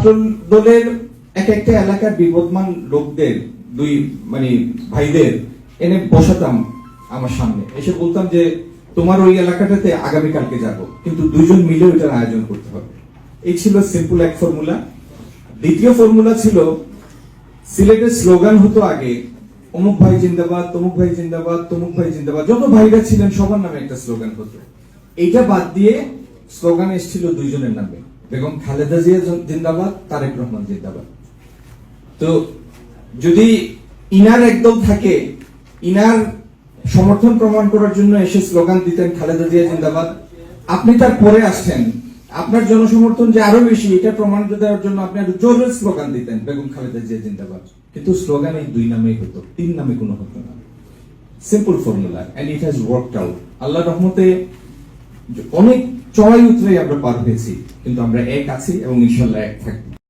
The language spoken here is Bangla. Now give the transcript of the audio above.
ছাত্র দলের এক একটা এলাকার বিবদমান লোকদের দুই ভাইদের এনে বসাতাম আমার সামনে, এসে বলতাম যে তোমার ওই এলাকাটাতে আগামীকালকে যাব, কিন্তু দুইজন মিলে ওইটার আয়োজন করতে হবে। এই ছিল সিম্পল এক ফর্মুলা। দ্বিতীয় ফর্মুলা ছিল সিলেটের স্লোগান হতো আগে অমুক ভাই জিন্দাবাদ, তমুক ভাই জিন্দাবাদ, তমুক ভাই জিন্দাবাদ, যত ভাইরা ছিলেন সবার নামে একটা স্লোগান হতো। এইটা বাদ দিয়ে স্লোগান এসেছিল দুইজনের নামে, বেগম খালেদা জিয়া জিন্দাবাদ, তারেক রহমান জিন্দাবাদ। তো যদি ইনার একদল থাকে, ইনার সমর্থন প্রমাণ করার জন্য এসে স্লোগান দিতেন খালেদা জিয়া জিন্দাবাদ, আপনি তার পরে আসছেন, আপনার জনসমর্থন যে আরো বেশি এটা প্রমাণ দেওয়ার জন্য আপনি আরো জোরের স্লোগান দিতেন বেগম খালেদা জিয়া জিন্দাবাদ। কিন্তু স্লোগান এই দুই নামেই হতো, তিন নামে কোনো হতো না। Simple formula, and it has worked out. আল্লাহর রহমতে অনেক চড়াই উতরাই আমরা পার হয়েছি, কিন্তু আমরা এক আছি এবং ইনশাল্লাহ এক থাকবো।